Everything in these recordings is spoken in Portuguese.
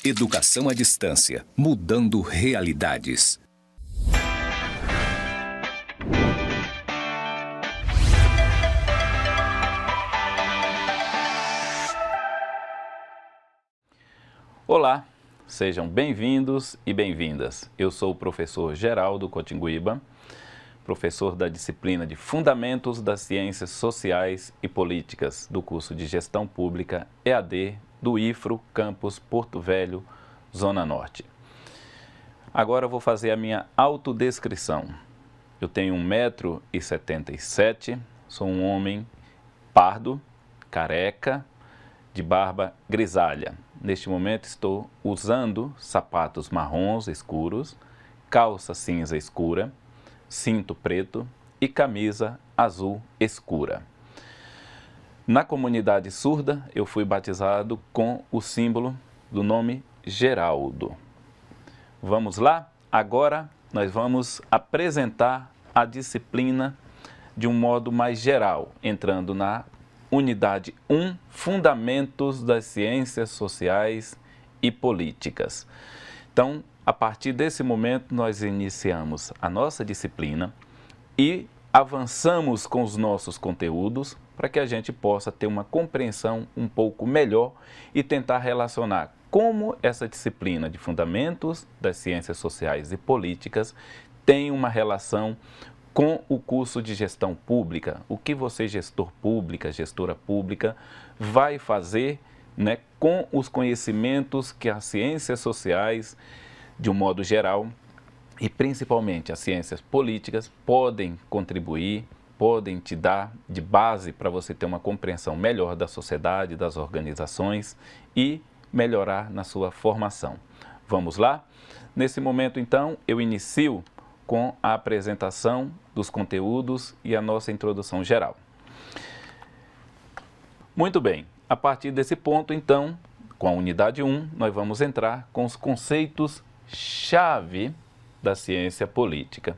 Educação à distância, mudando realidades. Olá, sejam bem-vindos e bem-vindas. Eu sou o professor Geraldo Cotinguiba, professor da disciplina de Fundamentos das Ciências Sociais e Políticas do curso de Gestão Pública EAD do IFRO, Campus Porto Velho, Zona Norte. Agora eu vou fazer a minha autodescrição. Eu tenho 1,77 m, sou um homem pardo, careca, de barba grisalha. Neste momento estou usando sapatos marrons escuros, calça cinza escura, cinto preto e camisa azul escura. Na comunidade surda, eu fui batizado com o símbolo do nome Geraldo. Vamos lá? Agora nós vamos apresentar a disciplina de um modo mais geral, entrando na Unidade 1, Fundamentos das Ciências Sociais e Políticas. Então, a partir desse momento, nós iniciamos a nossa disciplina e avançamos com os nossos conteúdos para que a gente possa ter uma compreensão um pouco melhor e tentar relacionar como essa disciplina de Fundamentos das Ciências Sociais e Políticas tem uma relação com o curso de Gestão Pública. O que você, gestor pública, gestora pública, vai fazer, né, com os conhecimentos que as ciências sociais, de um modo geral, e principalmente as ciências políticas, podem contribuir, podem te dar de base para você ter uma compreensão melhor da sociedade, das organizações e melhorar na sua formação. Vamos lá? Nesse momento, então, eu inicio com a apresentação dos conteúdos e a nossa introdução geral. Muito bem, a partir desse ponto, então, com a unidade 1, nós vamos entrar com os conceitos-chave da ciência política.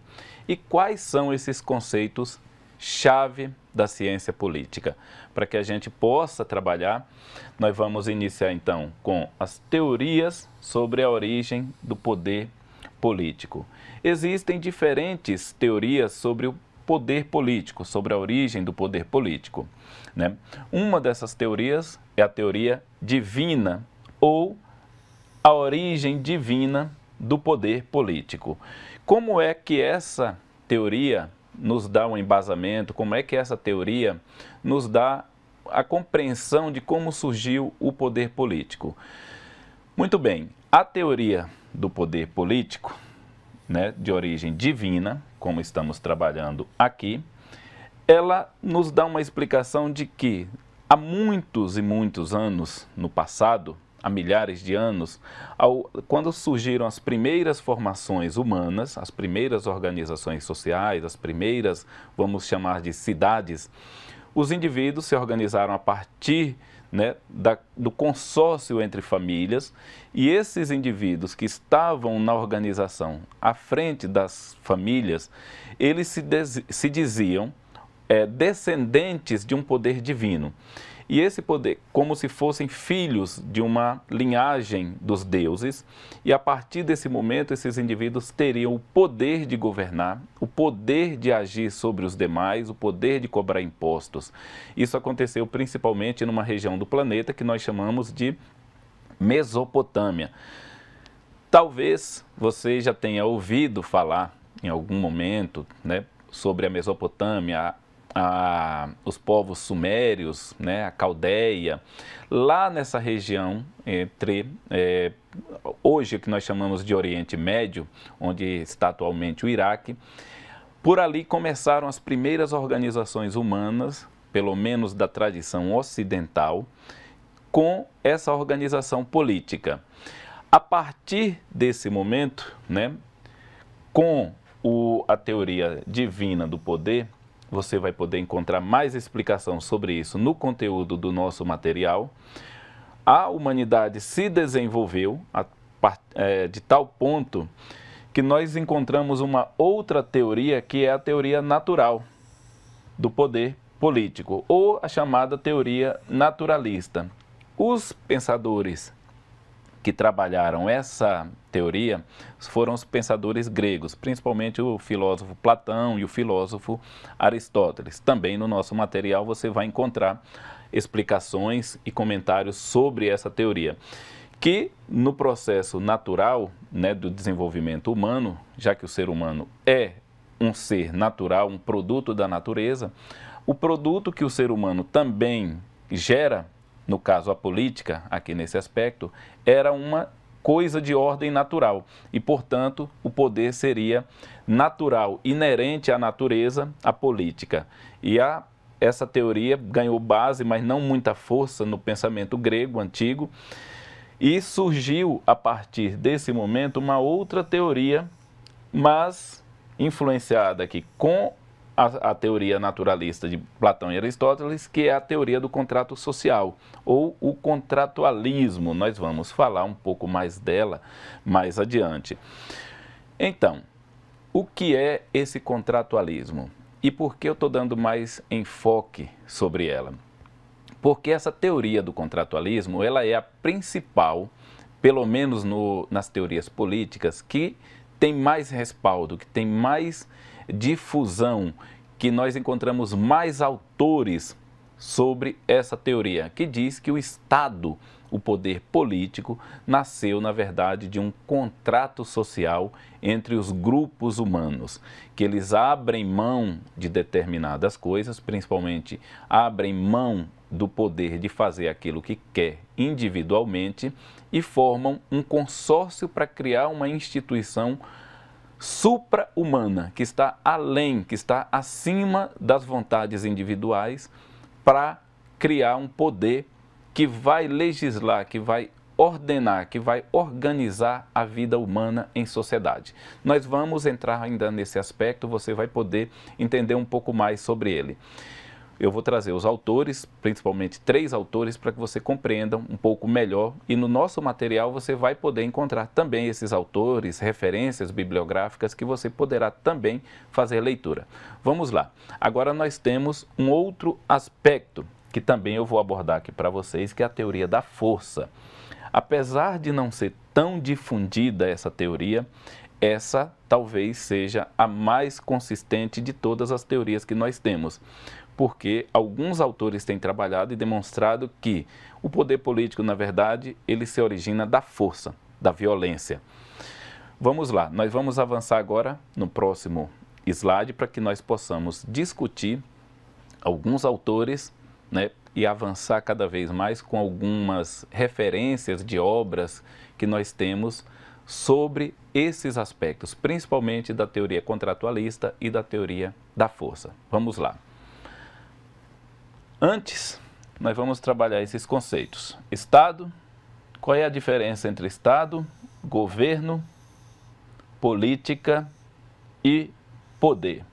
E quais são esses conceitos-chave da ciência política? Para que a gente possa trabalhar, nós vamos iniciar, então, com as teorias sobre a origem do poder político. Existem diferentes teorias sobre o poder político, sobre a origem do poder político, né? Uma dessas teorias é a teoria divina ou a origem divina do poder político. Como é que essa teoria nos dá um embasamento, como é que essa teoria nos dá a compreensão de como surgiu o poder político? Muito bem, a teoria do poder político, né, de origem divina, como estamos trabalhando aqui, ela nos dá uma explicação de que há muitos e muitos anos no passado, há milhares de anos, quando surgiram as primeiras formações humanas, as primeiras organizações sociais, as primeiras, vamos chamar de cidades, os indivíduos se organizaram a partir, né, do consórcio entre famílias, e esses indivíduos que estavam na organização à frente das famílias, eles se diziam descendentes de um poder divino. E esse poder, como se fossem filhos de uma linhagem dos deuses, e a partir desse momento esses indivíduos teriam o poder de governar, o poder de agir sobre os demais, o poder de cobrar impostos. Isso aconteceu principalmente numa região do planeta que nós chamamos de Mesopotâmia. Talvez você já tenha ouvido falar em algum momento, né, sobre a Mesopotâmia, os povos sumérios, né, a Caldeia, lá nessa região entre hoje o que nós chamamos de Oriente Médio, onde está atualmente o Iraque. Por ali começaram as primeiras organizações humanas, pelo menos da tradição ocidental, com essa organização política. A partir desse momento, né, com a teoria divina do poder, você vai poder encontrar mais explicação sobre isso no conteúdo do nosso material. A humanidade se desenvolveu de tal ponto que nós encontramos uma outra teoria, que é a teoria natural do poder político, ou a chamada teoria naturalista. Os pensadores que trabalharam essa teoria foram os pensadores gregos, principalmente o filósofo Platão e o filósofo Aristóteles. Também no nosso material você vai encontrar explicações e comentários sobre essa teoria, que no processo natural, né, do desenvolvimento humano, já que o ser humano é um ser natural, um produto da natureza, o produto que o ser humano também gera, no caso a política, aqui nesse aspecto, era uma coisa de ordem natural e, portanto, o poder seria natural, inerente à natureza, à política. E essa teoria ganhou base, mas não muita força no pensamento grego antigo, e surgiu a partir desse momento uma outra teoria, mas influenciada aqui com a teoria naturalista de Platão e Aristóteles, que é a teoria do contrato social, ou o contratualismo. Nós vamos falar um pouco mais dela mais adiante. Então, o que é esse contratualismo? E por que eu estou dando mais enfoque sobre ela? Porque essa teoria do contratualismo, ela é a principal, pelo menos nas teorias políticas, que tem mais respaldo, que tem mais difusão, que nós encontramos mais autores sobre essa teoria, que diz que o Estado, o poder político, nasceu, na verdade, de um contrato social entre os grupos humanos, que eles abrem mão de determinadas coisas, principalmente abrem mão do poder de fazer aquilo que quer individualmente e formam um consórcio para criar uma instituição supra-humana, que está além, que está acima das vontades individuais, para criar um poder que vai legislar, que vai ordenar, que vai organizar a vida humana em sociedade. Nós vamos entrar ainda nesse aspecto, você vai poder entender um pouco mais sobre ele. Eu vou trazer os autores, principalmente 3 autores, para que você compreenda um pouco melhor. E no nosso material você vai poder encontrar também esses autores, referências bibliográficas que você poderá também fazer leitura. Vamos lá. Agora nós temos um outro aspecto que também eu vou abordar aqui para vocês, que é a teoria da força. Apesar de não ser tão difundida essa teoria, essa talvez seja a mais consistente de todas as teorias que nós temos, porque alguns autores têm trabalhado e demonstrado que o poder político, na verdade, ele se origina da força, da violência. Vamos lá, nós vamos avançar agora no próximo slide para que nós possamos discutir alguns autores, né, e avançar cada vez mais com algumas referências de obras que nós temos sobre esses aspectos, principalmente da teoria contratualista e da teoria da força. Vamos lá. Antes, nós vamos trabalhar esses conceitos. Estado, qual é a diferença entre Estado, governo, política e poder?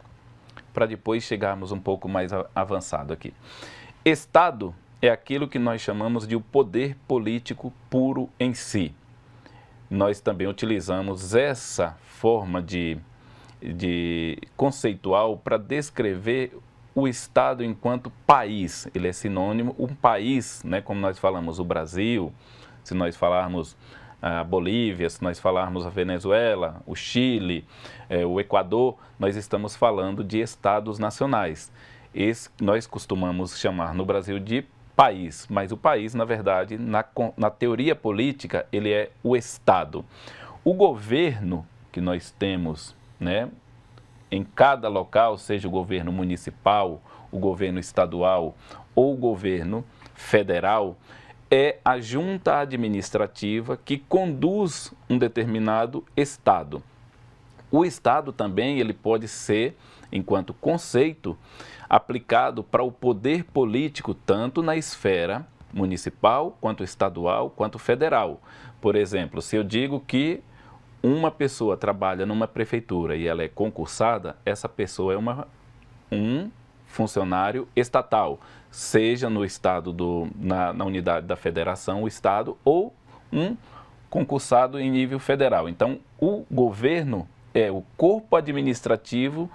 Para depois chegarmos um pouco mais avançado aqui. Estado é aquilo que nós chamamos de o poder político puro em si. Nós também utilizamos essa forma de conceitual para descrever o Estado enquanto país. Ele é sinônimo, um país, né, como nós falamos o Brasil, se nós falarmos a Bolívia, se nós falarmos a Venezuela, o Chile, o Equador, nós estamos falando de estados nacionais. Nós costumamos chamar no Brasil de país, mas o país, na verdade, na teoria política, ele é o Estado. O governo que nós temos, né, em cada local, seja o governo municipal, o governo estadual ou o governo federal, é a junta administrativa que conduz um determinado estado. O estado também ele pode ser, enquanto conceito, aplicado para o poder político tanto na esfera municipal, quanto estadual, quanto federal. Por exemplo, se eu digo que uma pessoa trabalha numa prefeitura e ela é concursada, essa pessoa é um funcionário estatal, seja no estado, na unidade da federação, o estado, ou um concursado em nível federal. Então, o governo é o corpo administrativo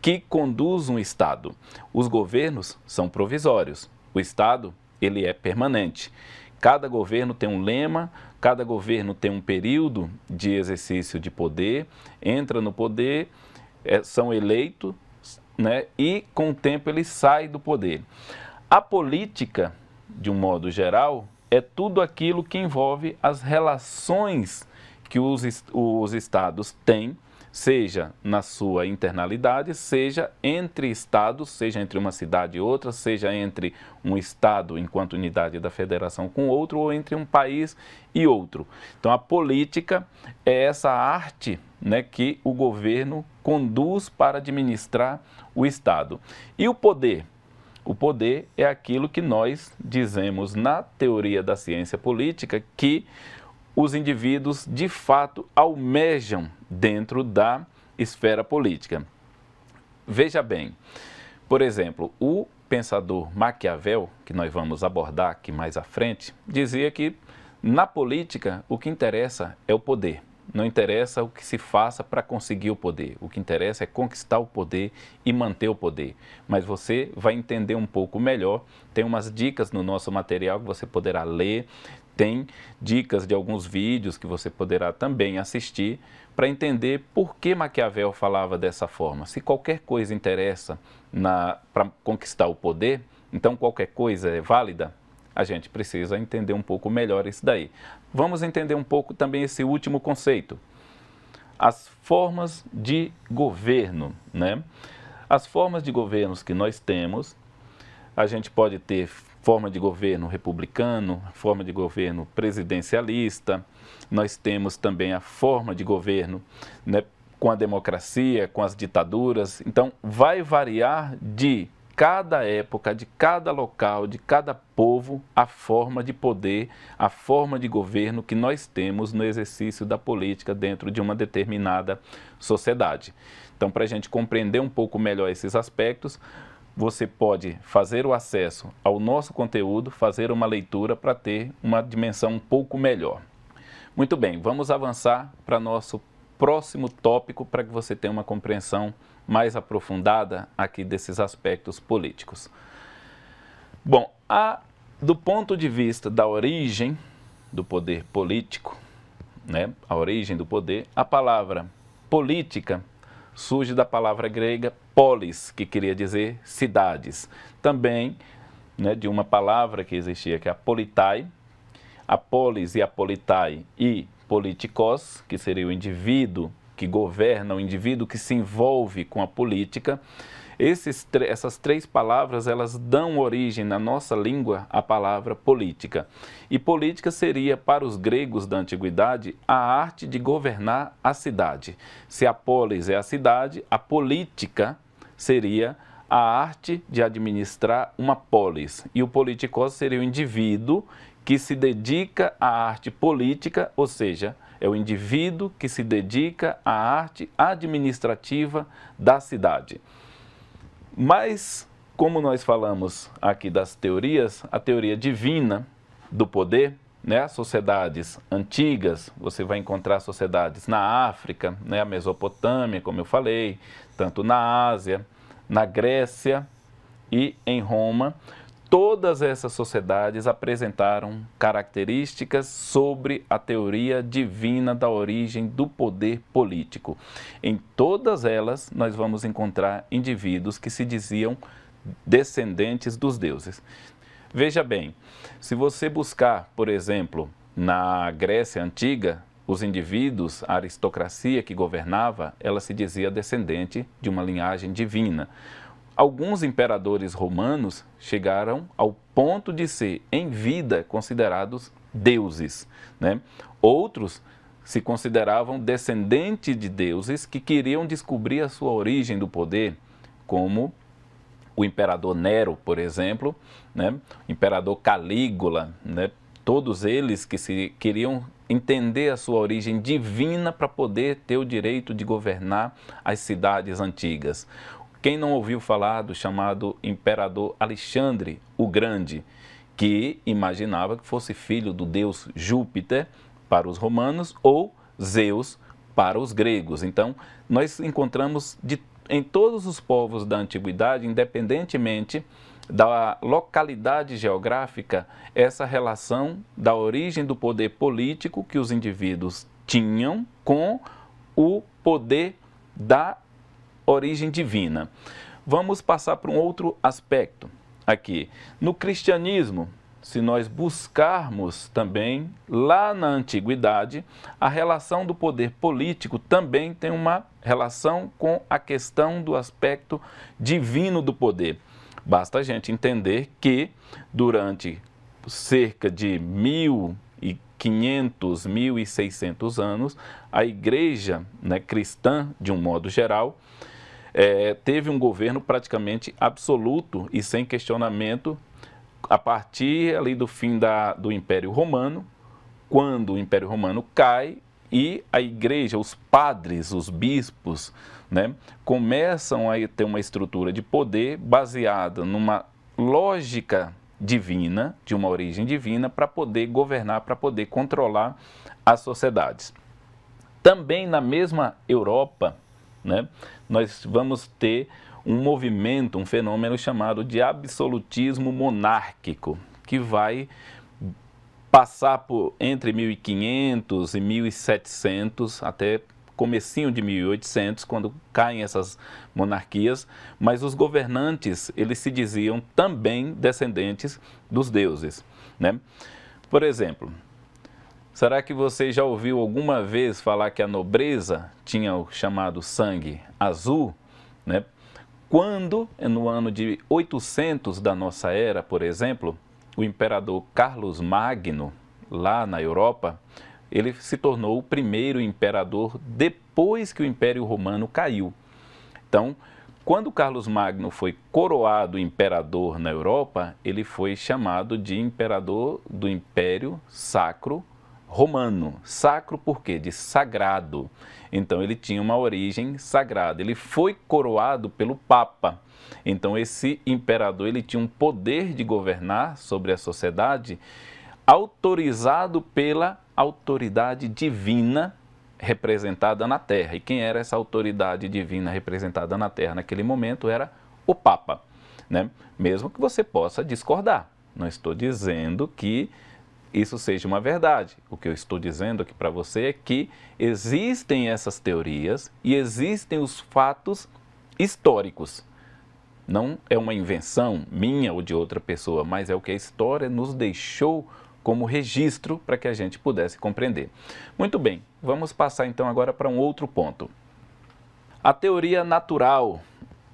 que conduz um estado. Os governos são provisórios, o estado ele é permanente. Cada governo tem um lema, Cada governo tem um período de exercício de poder, entra no poder, são eleitos, né, e com o tempo ele sai do poder. A política, de um modo geral, é tudo aquilo que envolve as relações que os estados têm, seja na sua internalidade, seja entre estados, seja entre uma cidade e outra, seja entre um estado enquanto unidade da federação com outro, ou entre um país e outro. Então a política é essa arte, né, que o governo conduz para administrar o estado. E o poder? O poder é aquilo que nós dizemos na teoria da ciência política que os indivíduos de fato almejam dentro da esfera política. Veja bem, por exemplo, o pensador Maquiavel, que nós vamos abordar aqui mais à frente, dizia que na política o que interessa é o poder. Não interessa o que se faça para conseguir o poder. O que interessa é conquistar o poder e manter o poder. Mas você vai entender um pouco melhor. Tem umas dicas no nosso material que você poderá ler. Tem dicas de alguns vídeos que você poderá também assistir para entender por que Maquiavel falava dessa forma. Se qualquer coisa interessa para conquistar o poder, então qualquer coisa é válida. A gente precisa entender um pouco melhor isso daí. Vamos entender um pouco também esse último conceito. As formas de governo, né? As formas de governos que nós temos, a gente pode ter forma de governo republicano, forma de governo presidencialista, nós temos também a forma de governo, né, com a democracia, com as ditaduras. Então, vai variar de cada época, de cada local, de cada povo, a forma de poder, a forma de governo que nós temos no exercício da política dentro de uma determinada sociedade. Então, para a gente compreender um pouco melhor esses aspectos, você pode fazer o acesso ao nosso conteúdo, fazer uma leitura para ter uma dimensão um pouco melhor. Muito bem, vamos avançar para nosso próximo tópico para que você tenha uma compreensão mais aprofundada aqui desses aspectos políticos. Bom, do ponto de vista da origem do poder político, né, a origem do poder, a palavra política surge da palavra grega polis, que queria dizer cidades. Também, né, de uma palavra que existia, que é a politai, a polis e a politai e politikos, que seria o indivíduo que governa, o indivíduo que se envolve com a política. Essas três palavras, elas dão origem na nossa língua à palavra política. E política seria, para os gregos da antiguidade, a arte de governar a cidade. Se a polis é a cidade, a política seria a arte de administrar uma polis. E o politikos seria o indivíduo que se dedica à arte política, ou seja, é o indivíduo que se dedica à arte administrativa da cidade. Mas, como nós falamos aqui das teorias, a teoria divina do poder, né, as sociedades antigas, você vai encontrar sociedades na África, né, a Mesopotâmia, como eu falei, tanto na Ásia, na Grécia e em Roma. Todas essas sociedades apresentaram características sobre a teoria divina da origem do poder político. Em todas elas, nós vamos encontrar indivíduos que se diziam descendentes dos deuses. Veja bem, se você buscar, por exemplo, na Grécia Antiga, os indivíduos, a aristocracia que governava, ela se dizia descendente de uma linhagem divina. Alguns imperadores romanos chegaram ao ponto de ser, em vida, considerados deuses, né? Outros se consideravam descendentes de deuses que queriam descobrir a sua origem do poder, como o imperador Nero, por exemplo, né? O imperador Calígula, né? Todos eles que queriam entender a sua origem divina para poder ter o direito de governar as cidades antigas. Quem não ouviu falar do chamado imperador Alexandre o Grande, que imaginava que fosse filho do deus Júpiter para os romanos ou Zeus para os gregos. Então, nós encontramos em todos os povos da antiguidade, independentemente da localidade geográfica essa relação da origem do poder político que os indivíduos tinham com o poder da origem divina. Vamos passar para um outro aspecto aqui. No cristianismo, se nós buscarmos também, lá na antiguidade, a relação do poder político também tem uma relação com a questão do aspecto divino do poder. Basta a gente entender que durante cerca de 1500, 1600 anos, a igreja, né, cristã, de um modo geral, teve um governo praticamente absoluto e sem questionamento a partir ali do fim do Império Romano, quando o Império Romano cai e a igreja, os padres, os bispos, né, começam a ter uma estrutura de poder baseada numa lógica divina, de uma origem divina, para poder governar, para poder controlar as sociedades. Também na mesma Europa, né, nós vamos ter um movimento, um fenômeno chamado de absolutismo monárquico, que vai passar por entre 1500 e 1700, até comecinho de 1800, quando caem essas monarquias, mas os governantes, eles se diziam também descendentes dos deuses, né? Por exemplo, será que você já ouviu alguma vez falar que a nobreza tinha o chamado sangue azul, né? Quando, no ano de 800 da nossa era, por exemplo, o imperador Carlos Magno, lá na Europa, ele se tornou o primeiro imperador depois que o Império Romano caiu. Então, quando Carlos Magno foi coroado imperador na Europa, ele foi chamado de imperador do Império Sacro Romano. Sacro por quê? De sagrado. Então ele tinha uma origem sagrada. Ele foi coroado pelo Papa. Então esse imperador ele tinha um poder de governar sobre a sociedade autorizado pela autoridade divina representada na Terra. E quem era essa autoridade divina representada na Terra naquele momento era o Papa, né? Mesmo que você possa discordar. Não estou dizendo que isso seja uma verdade. O que eu estou dizendo aqui para você é que existem essas teorias e existem os fatos históricos. Não é uma invenção minha ou de outra pessoa, mas é o que a história nos deixou como registro para que a gente pudesse compreender. Muito bem, vamos passar então agora para um outro ponto. A teoria natural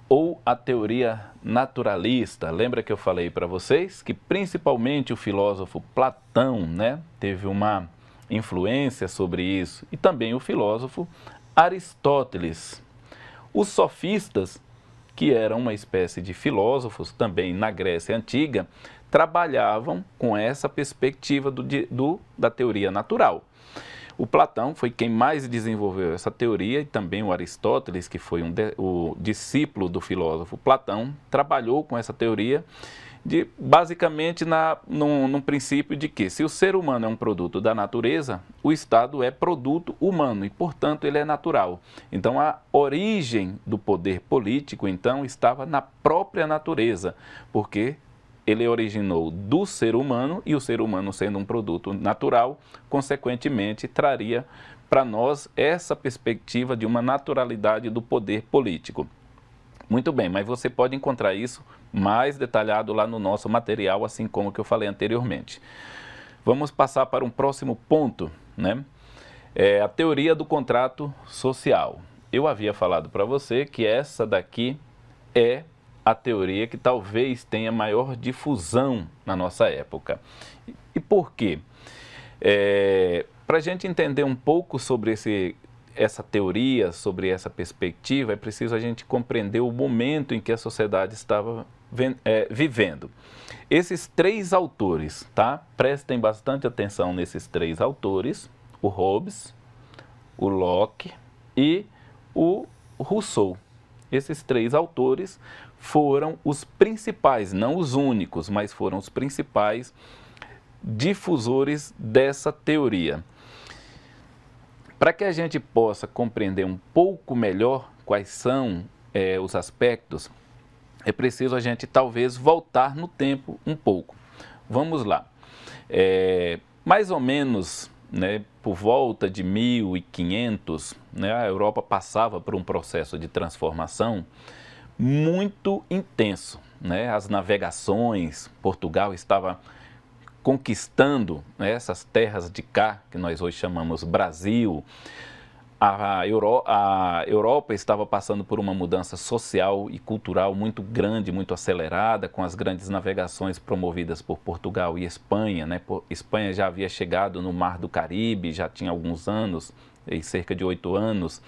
ou a teoria naturalista. Lembra que eu falei para vocês que principalmente o filósofo Platão, né, teve uma influência sobre isso, e também o filósofo Aristóteles. Os sofistas, que eram uma espécie de filósofos também na Grécia Antiga, trabalhavam com essa perspectiva da teoria natural. O Platão foi quem mais desenvolveu essa teoria e também o Aristóteles, que foi o discípulo do filósofo Platão, trabalhou com essa teoria basicamente num princípio de que se o ser humano é um produto da natureza, o Estado é produto humano e, portanto, ele é natural. Então, a origem do poder político, então, estava na própria natureza, porque ele originou do ser humano e o ser humano, sendo um produto natural, consequentemente, traria para nós essa perspectiva de uma naturalidade do poder político. Muito bem, mas você pode encontrar isso mais detalhado lá no nosso material, assim como que eu falei anteriormente. Vamos passar para um próximo ponto, né? A teoria do contrato social. Eu havia falado para você que essa daqui é a teoria que talvez tenha maior difusão na nossa época. E por quê? Para a gente entender um pouco sobre essa teoria, sobre essa perspectiva, é preciso a gente compreender o momento em que a sociedade estava vivendo. Esses três autores, tá? Prestem bastante atenção nesses três autores, o Hobbes, o Locke e o Rousseau. Esses três autores foram os principais, não os únicos, mas foram os principais difusores dessa teoria. Para que a gente possa compreender um pouco melhor quais são os aspectos, é preciso a gente talvez voltar no tempo um pouco. Vamos lá. Mais ou menos, né, por volta de 1500, né, a Europa passava por um processo de transformação muito intenso, né? As navegações, Portugal estava conquistando, né, essas terras de cá, que nós hoje chamamos Brasil. A Europa estava passando por uma mudança social e cultural muito grande, muito acelerada, com as grandes navegações promovidas por Portugal e Espanha, né? Espanha já havia chegado no Mar do Caribe, já tinha alguns anos, cerca de 8 anos.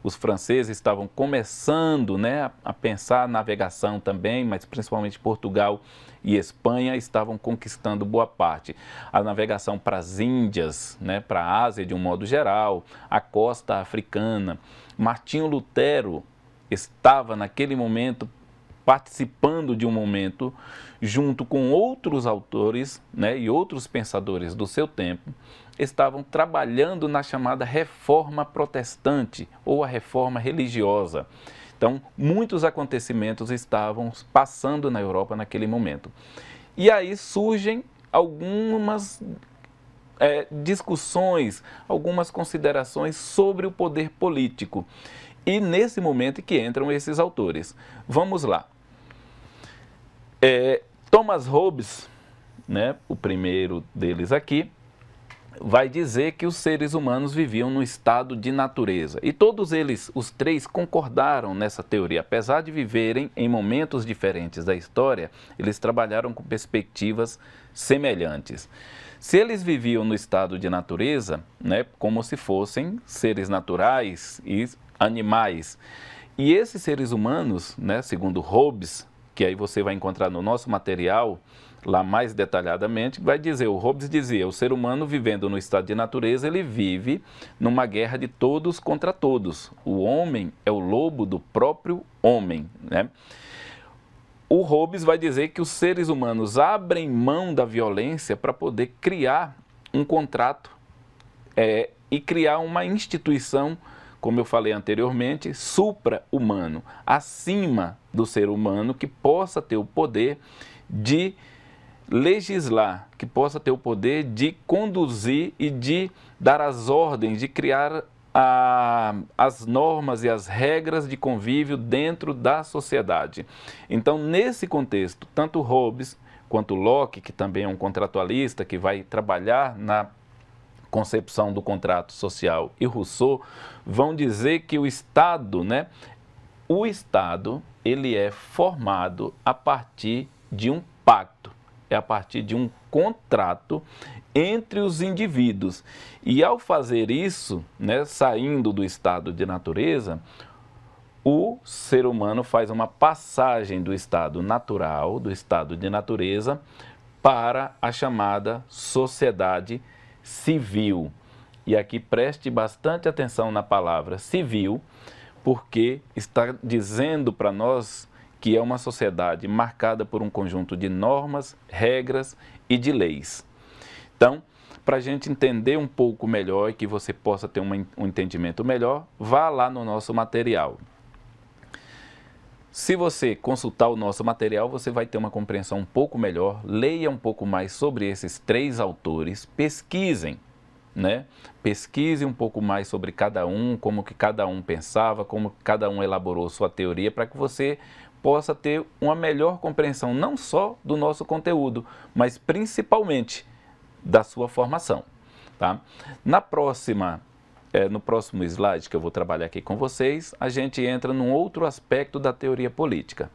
Os franceses estavam começando, né, a pensar navegação também, mas principalmente Portugal e Espanha estavam conquistando boa parte. A navegação para as Índias, né, para a Ásia de um modo geral, a costa africana. Martinho Lutero estava naquele momento participando de um momento junto com outros autores, né, e outros pensadores do seu tempo, estavam trabalhando na chamada reforma protestante ou a reforma religiosa. Então, muitos acontecimentos estavam passando na Europa naquele momento. E aí surgem algumas discussões, algumas considerações sobre o poder político. E nesse momento que entram esses autores. Vamos lá. Thomas Hobbes, né, o primeiro deles aqui, vai dizer que os seres humanos viviam no estado de natureza. E todos eles, os três, concordaram nessa teoria. Apesar de viverem em momentos diferentes da história, eles trabalharam com perspectivas semelhantes. Se eles viviam no estado de natureza, né, como se fossem seres naturais e animais, e esses seres humanos, né, segundo Hobbes, que aí você vai encontrar no nosso material, lá mais detalhadamente, vai dizer, o Hobbes dizia, o ser humano vivendo no estado de natureza, ele vive numa guerra de todos contra todos. O homem é o lobo do próprio homem, né? O Hobbes vai dizer que os seres humanos abrem mão da violência para poder criar um contrato e criar uma instituição, como eu falei anteriormente, supra-humano, acima do ser humano, que possa ter o poder de legislar, que possa ter o poder de conduzir e de dar as ordens, de criar as normas e as regras de convívio dentro da sociedade. Então, nesse contexto, tanto Hobbes quanto Locke, que também é um contratualista, que vai trabalhar na concepção do contrato social, e Rousseau, vão dizer que o Estado, né, ele é formado a partir de um pacto, a partir de um contrato entre os indivíduos. E ao fazer isso, né, saindo do estado de natureza, o ser humano faz uma passagem do estado natural, do estado de natureza, para a chamada sociedade civil. E aqui preste bastante atenção na palavra civil, porque está dizendo para nós que é uma sociedade marcada por um conjunto de normas, regras e de leis. Então, para a gente entender um pouco melhor e que você possa ter um entendimento melhor, vá lá no nosso material. Se você consultar o nosso material, você vai ter uma compreensão um pouco melhor, leia um pouco mais sobre esses três autores, pesquisem, né? Pesquise um pouco mais sobre cada um, como que cada um pensava, como cada um elaborou sua teoria, para que você possa ter uma melhor compreensão não só do nosso conteúdo, mas principalmente da sua formação, tá? No próximo slide que eu vou trabalhar aqui com vocês, a gente entra num outro aspecto da teoria política.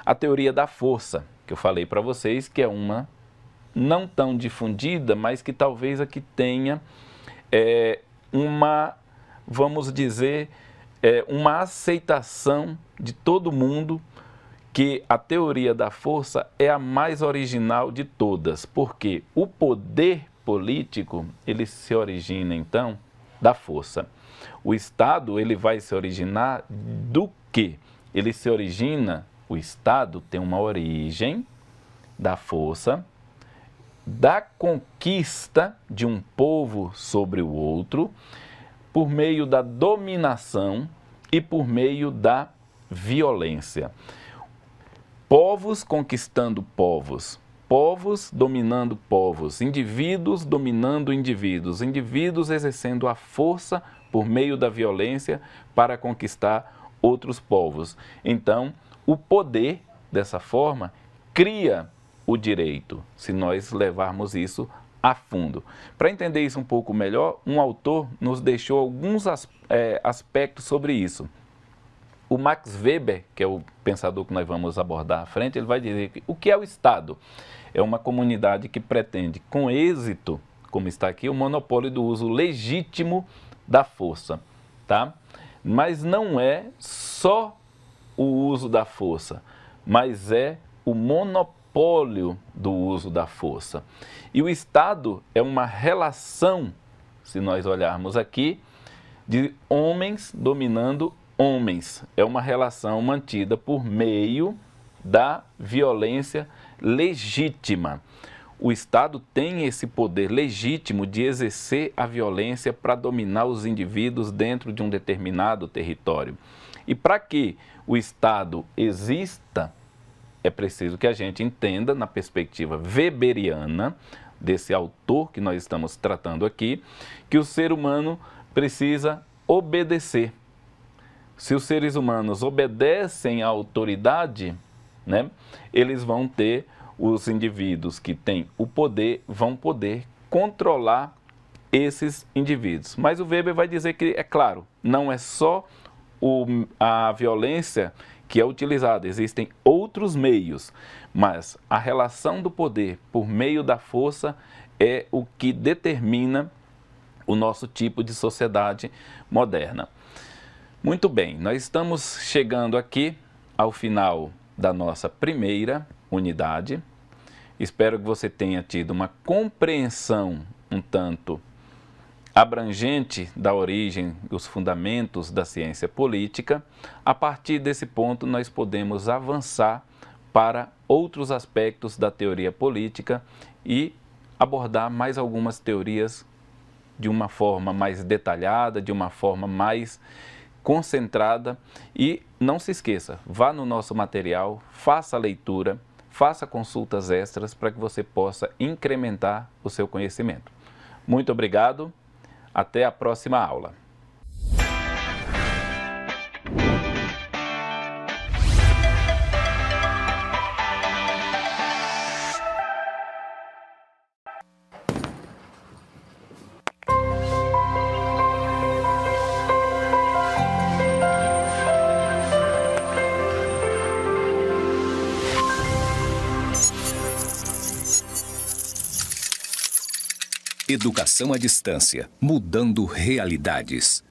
A teoria da força, que eu falei para vocês, que é uma não tão difundida, mas que talvez aqui tenha vamos dizer, uma aceitação de todo mundo, que a teoria da força é a mais original de todas, porque o poder político, ele se origina então da força. O Estado, ele vai se originar do quê? O Estado tem uma origem da força, da conquista de um povo sobre o outro, por meio da dominação e por meio da violência. povos conquistando povos, povos dominando povos, indivíduos dominando indivíduos, indivíduos exercendo a força por meio da violência para conquistar outros povos. Então, o poder, dessa forma, cria o direito, se nós levarmos isso a fundo. Para entender isso um pouco melhor, um autor nos deixou alguns aspectos sobre isso. O Max Weber, que é o pensador que nós vamos abordar à frente, ele vai dizer que o que é o Estado? É uma comunidade que pretende, com êxito, como está aqui, o monopólio do uso legítimo da força, tá? Mas não é só o uso da força, mas é o monopólio do uso da força. E o Estado é uma relação, se nós olharmos aqui, de homens dominando homens. É uma relação mantida por meio da violência legítima. O Estado tem esse poder legítimo de exercer a violência para dominar os indivíduos dentro de um determinado território. E para que o Estado exista, é preciso que a gente entenda, na perspectiva weberiana, desse autor que nós estamos tratando aqui, que o ser humano precisa obedecer. Se os seres humanos obedecem à autoridade, né, eles vão ter, os indivíduos que têm o poder, vão poder controlar esses indivíduos. Mas o Weber vai dizer que, é claro, não é só a violência que é utilizada, existem outros meios, mas a relação do poder por meio da força é o que determina o nosso tipo de sociedade moderna. Muito bem, nós estamos chegando aqui ao final da nossa primeira unidade. Espero que você tenha tido uma compreensão um tanto abrangente da origem, dos fundamentos da ciência política. A partir desse ponto, nós podemos avançar para outros aspectos da teoria política e abordar mais algumas teorias de uma forma mais detalhada, de uma forma mais concentrada. E não se esqueça, vá no nosso material, faça a leitura, faça consultas extras para que você possa incrementar o seu conhecimento. Muito obrigado, até a próxima aula. Educação à distância, mudando realidades.